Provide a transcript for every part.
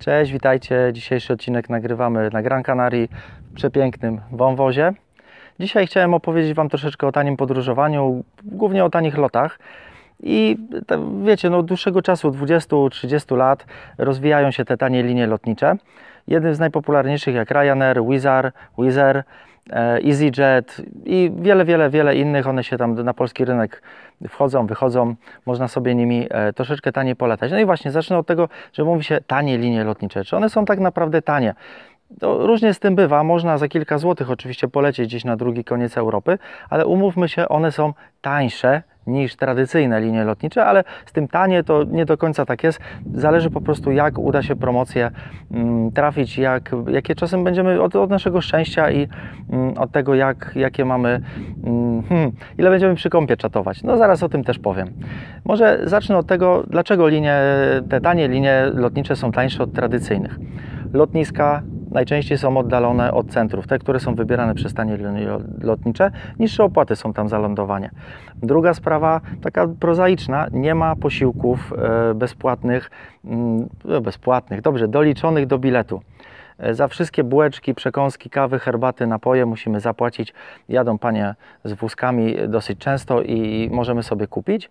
Cześć, witajcie. Dzisiejszy odcinek nagrywamy na Gran Canaria w przepięknym wąwozie. Dzisiaj chciałem opowiedzieć Wam troszeczkę o tanim podróżowaniu, głównie o tanich lotach. I wiecie, od dłuższego czasu, 20-30 lat, rozwijają się te tanie linie lotnicze. Jednym z najpopularniejszych jak Ryanair, Wizz Air, EasyJet i wiele innych. One się tam na polski rynek wchodzą, wychodzą. Można sobie nimi troszeczkę taniej polatać. No i właśnie, zacznę od tego, że mówi się tanie linie lotnicze. Czy one są tak naprawdę tanie? To różnie z tym bywa. Można za kilka złotych oczywiście polecieć gdzieś na drugi koniec Europy, ale umówmy się, one są tańsze niż tradycyjne linie lotnicze, ale z tym tanie to nie do końca tak jest. Zależy po prostu, jak uda się promocję trafić, jakie czasem będziemy od naszego szczęścia i od tego, jakie mamy, ile będziemy przy kąpie czatować. No zaraz o tym też powiem. Może zacznę od tego, dlaczego te tanie linie lotnicze są tańsze od tradycyjnych. Lotniska najczęściej są oddalone od centrów, te, które są wybierane przez tanie linie lotnicze, niższe opłaty są tam za lądowanie. Druga sprawa, taka prozaiczna, nie ma posiłków bezpłatnych, dobrze, doliczonych do biletu. Za wszystkie bułeczki, przekąski, kawy, herbaty, napoje musimy zapłacić. Jadą panie z wózkami dosyć często i możemy sobie kupić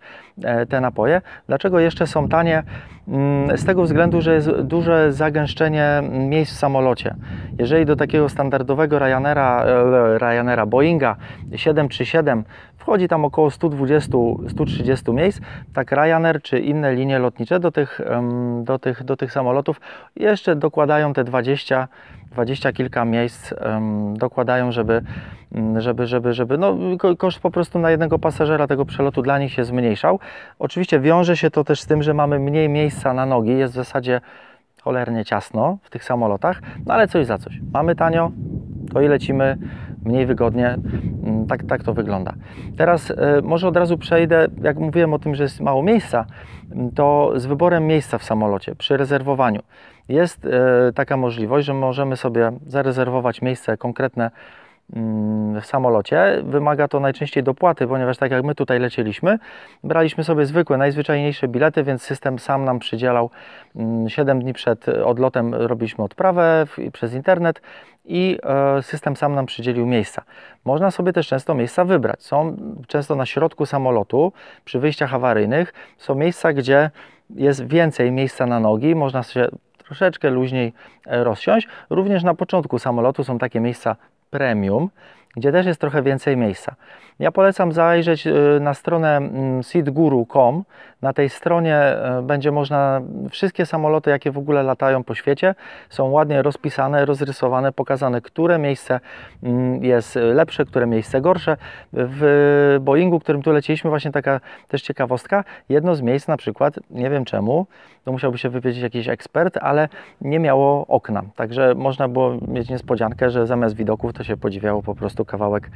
te napoje. Dlaczego jeszcze są tanie? Z tego względu, że jest duże zagęszczenie miejsc w samolocie. Jeżeli do takiego standardowego Ryanaira Boeinga 737 wchodzi tam około 120-130 miejsc, tak Ryanair czy inne linie lotnicze do tych samolotów jeszcze dokładają te 20 kilka miejsc, dokładają, żeby koszt po prostu na jednego pasażera tego przelotu dla nich się zmniejszał. Oczywiście wiąże się to też z tym, że mamy mniej miejsca na nogi, jest w zasadzie cholernie ciasno w tych samolotach, no ale coś za coś. Mamy tanio, to i lecimy, mniej wygodnie, tak to wygląda. Teraz może od razu przejdę, jak mówiłem o tym, że jest mało miejsca, to z wyborem miejsca w samolocie, przy rezerwowaniu. Jest taka możliwość, że możemy sobie zarezerwować miejsce konkretne w samolocie. Wymaga to najczęściej dopłaty, ponieważ tak jak my tutaj lecieliśmy, braliśmy sobie zwykłe, najzwyczajniejsze bilety, więc system sam nam przydzielał 7 dni przed odlotem, robiliśmy odprawę przez internet i system sam nam przydzielił miejsca. Można sobie też często miejsca wybrać. Są często na środku samolotu, przy wyjściach awaryjnych, są miejsca, gdzie jest więcej miejsca na nogi, można się troszeczkę luźniej rozsiąść. Również na początku samolotu są takie miejsca premium, gdzie też jest trochę więcej miejsca. Ja polecam zajrzeć na stronę seatguru.com. Na tej stronie będzie można wszystkie samoloty, jakie w ogóle latają po świecie, są ładnie rozpisane, rozrysowane, pokazane, które miejsce jest lepsze, które miejsce gorsze. W Boeingu, którym tu leciliśmy, właśnie taka też ciekawostka, jedno z miejsc na przykład, nie wiem czemu, to musiałby się wypowiedzieć jakiś ekspert, ale nie miało okna. Także można było mieć niespodziankę, że zamiast widoków to się podziwiało po prostu kawałek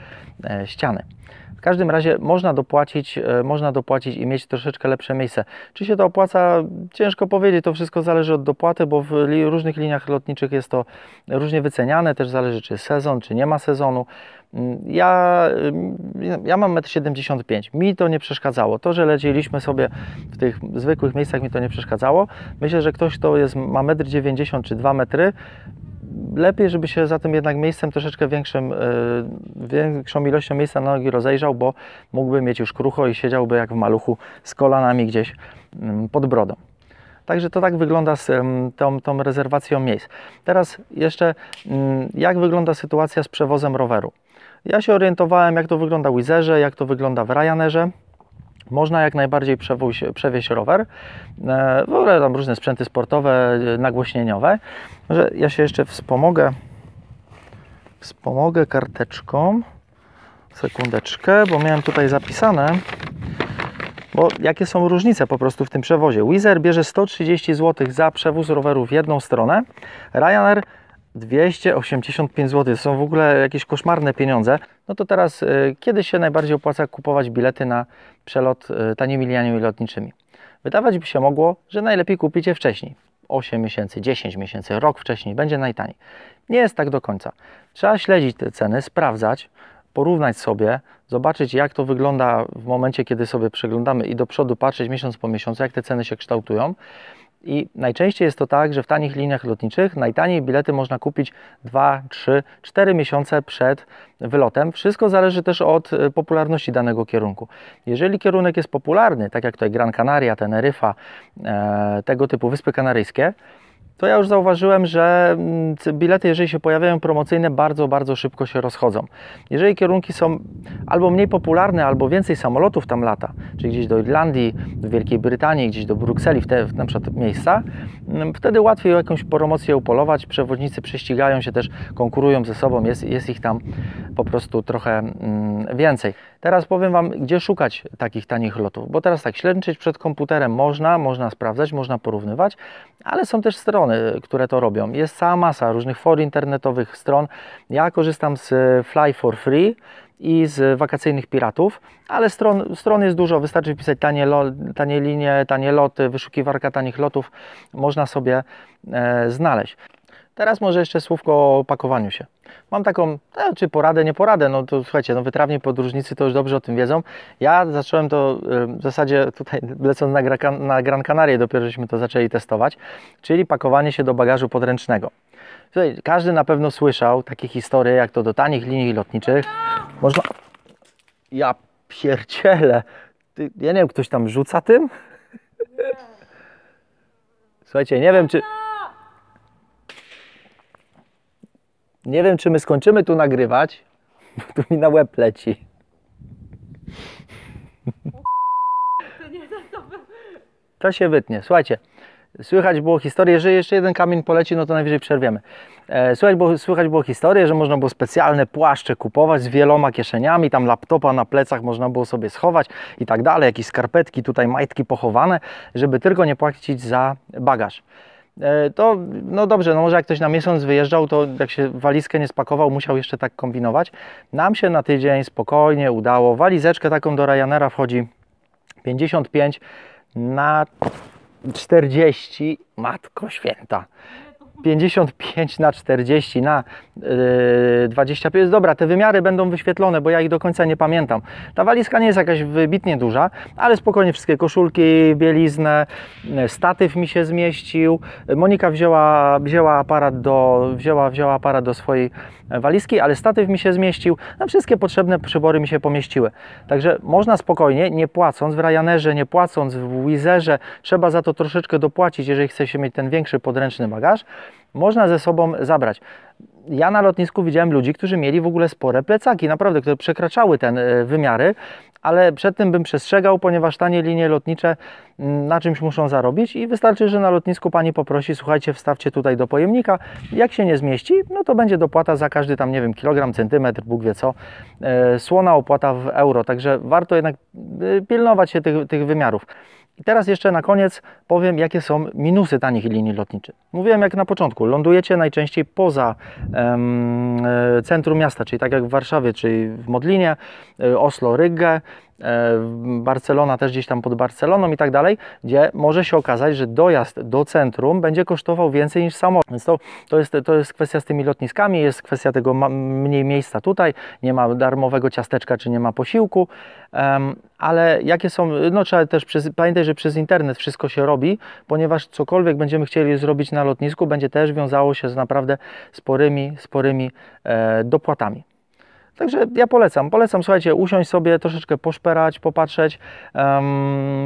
ściany. W każdym razie można dopłacić i mieć troszeczkę lepsze miejsce. Czy się to opłaca? Ciężko powiedzieć, to wszystko zależy od dopłaty, bo w różnych liniach lotniczych jest to różnie wyceniane, też zależy, czy jest sezon, czy nie ma sezonu. Ja mam 1,75 m, mi to nie przeszkadzało. To, że lecieliśmy sobie w tych zwykłych miejscach, mi to nie przeszkadzało. Myślę, że ktoś, kto ma 1,90 m czy 2 metry, lepiej, żeby się za tym jednak miejscem troszeczkę większą ilością miejsca na nogi rozejrzał, bo mógłby mieć już krucho i siedziałby jak w maluchu z kolanami gdzieś pod brodą. Także to tak wygląda z tą rezerwacją miejsc. Teraz jeszcze jak wygląda sytuacja z przewozem roweru. Ja się orientowałem, jak to wygląda w Wizz Airze, jak to wygląda w Ryanairze. Można jak najbardziej przewieźć rower, w ogóle tam różne sprzęty sportowe, nagłośnieniowe. Może ja się jeszcze wspomogę karteczką, sekundeczkę, bo miałem tutaj zapisane, bo jakie są różnice po prostu w tym przewozie. Wizz Air bierze 130 zł za przewóz roweru w jedną stronę, Ryanair 285 zł, to są w ogóle jakieś koszmarne pieniądze. No to teraz, kiedy się najbardziej opłaca kupować bilety na przelot tanimi liniami lotniczymi? Wydawać by się mogło, że najlepiej kupić je wcześniej. 8 miesięcy, 10 miesięcy, rok wcześniej, będzie najtaniej. Nie jest tak do końca. Trzeba śledzić te ceny, sprawdzać, porównać sobie, zobaczyć, jak to wygląda w momencie, kiedy sobie przeglądamy i do przodu patrzeć miesiąc po miesiącu, jak te ceny się kształtują. I najczęściej jest to tak, że w tanich liniach lotniczych najtaniej bilety można kupić 2, 3, 4 miesiące przed wylotem. Wszystko zależy też od popularności danego kierunku. Jeżeli kierunek jest popularny, tak jak tutaj Gran Canaria, Teneryfa, tego typu Wyspy Kanaryjskie, to ja już zauważyłem, że bilety, jeżeli się pojawiają promocyjne, bardzo szybko się rozchodzą. Jeżeli kierunki są albo mniej popularne, albo więcej samolotów tam lata, czyli gdzieś do Irlandii, do Wielkiej Brytanii, gdzieś do Brukseli, w na przykład miejsca, wtedy łatwiej o jakąś promocję upolować. Przewoźnicy prześcigają się też, konkurują ze sobą, jest ich tam po prostu trochę więcej. Teraz powiem Wam, gdzie szukać takich tanich lotów, bo teraz tak, ślęczyć przed komputerem można sprawdzać, można porównywać, ale są też strony, które to robią. Jest cała masa różnych for internetowych stron. Ja korzystam z Fly for Free i z wakacyjnych piratów, ale stron jest dużo, wystarczy wpisać tanie linie, tanie loty, wyszukiwarka tanich lotów, można sobie znaleźć. Teraz może jeszcze słówko o opakowaniu się. Mam taką, czy poradę, nie poradę, no to słuchajcie, no wytrawni podróżnicy to już dobrze o tym wiedzą. Ja zacząłem to w zasadzie tutaj lecąc na Gran Canaria, dopiero żeśmy to zaczęli testować, czyli pakowanie się do bagażu podręcznego. Tutaj każdy na pewno słyszał takie historie, jak to do tanich linii lotniczych można... Ja pierdzielę! Ja nie wiem, ktoś tam rzuca tym? Słuchajcie, nie wiem, czy... Nie wiem, czy my skończymy tu nagrywać, bo tu mi na łeb leci. To się wytnie. Słuchajcie, słychać było historię, jeżeli jeszcze jeden kamień poleci, no to najwyżej przerwiemy. Słychać było historię, że można było specjalne płaszcze kupować z wieloma kieszeniami, tam laptopa na plecach można było sobie schować i tak dalej, jakieś skarpetki, tutaj majtki pochowane, żeby tylko nie płacić za bagaż. To, no dobrze, no może jak ktoś na miesiąc wyjeżdżał, to jak się walizkę nie spakował, musiał jeszcze tak kombinować. Nam się na tydzień spokojnie udało. Walizeczkę taką do Ryanaira wchodzi 55 na 40, matko święta. 55 na 40 na 25. Dobra, te wymiary będą wyświetlone, bo ja ich do końca nie pamiętam. Ta walizka nie jest jakaś wybitnie duża, ale spokojnie wszystkie koszulki, bieliznę, statyw mi się zmieścił. Monika wzięła aparat do swojej walizki, ale statyw mi się zmieścił. No, wszystkie potrzebne przybory mi się pomieściły. Także można spokojnie, nie płacąc w Ryanerze, nie płacąc w Wizerze, trzeba za to troszeczkę dopłacić, jeżeli chce się mieć ten większy podręczny bagaż, można ze sobą zabrać. Ja na lotnisku widziałem ludzi, którzy mieli w ogóle spore plecaki, naprawdę, które przekraczały te wymiary, ale przed tym bym przestrzegał, ponieważ tanie linie lotnicze na czymś muszą zarobić i wystarczy, że na lotnisku pani poprosi, słuchajcie, wstawcie tutaj do pojemnika, jak się nie zmieści, no to będzie dopłata za każdy tam, nie wiem, kilogram, centymetr, Bóg wie co, słona opłata w euro, także warto jednak pilnować się tych wymiarów. I teraz jeszcze na koniec powiem, jakie są minusy tanich linii lotniczych. Mówiłem jak na początku, lądujecie najczęściej poza centrum miasta, czyli tak jak w Warszawie, czyli w Modlinie, Oslo, Rygę, Barcelona też gdzieś tam pod Barceloną i tak dalej, gdzie może się okazać, że dojazd do centrum będzie kosztował więcej niż samolot. Więc to jest kwestia z tymi lotniskami, jest kwestia tego mniej miejsca tutaj, nie ma darmowego ciasteczka, czy nie ma posiłku, ale jakie są, no trzeba też pamiętać, że przez internet wszystko się robi, ponieważ cokolwiek będziemy chcieli zrobić na lotnisku, będzie też wiązało się z naprawdę sporymi dopłatami. Także ja polecam, słuchajcie, usiąść sobie, troszeczkę poszperać, popatrzeć.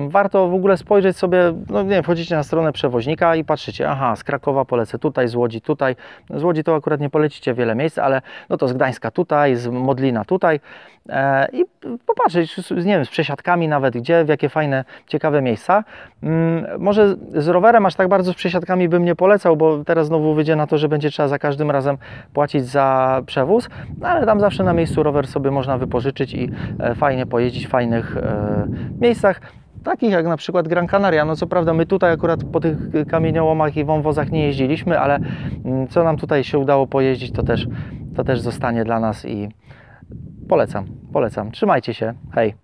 Warto w ogóle spojrzeć sobie, no nie wiem, wchodzicie na stronę przewoźnika i patrzycie, aha, z Krakowa polecę tutaj, z Łodzi tutaj. Z Łodzi to akurat nie polecicie wiele miejsc, ale no to z Gdańska tutaj, z Modlina tutaj. I popatrzeć, nie wiem, z przesiadkami nawet, gdzie, w jakie fajne, ciekawe miejsca. Może z rowerem aż tak bardzo z przesiadkami bym nie polecał, bo teraz znowu wyjdzie na to, że będzie trzeba za każdym razem płacić za przewóz, no ale tam zawsze na miejscu rower sobie można wypożyczyć i fajnie pojeździć w fajnych miejscach. Takich jak na przykład Gran Canaria. No co prawda my tutaj akurat po tych kamieniołomach i wąwozach nie jeździliśmy, ale co nam tutaj się udało pojeździć, to też zostanie dla nas i polecam. Trzymajcie się, hej!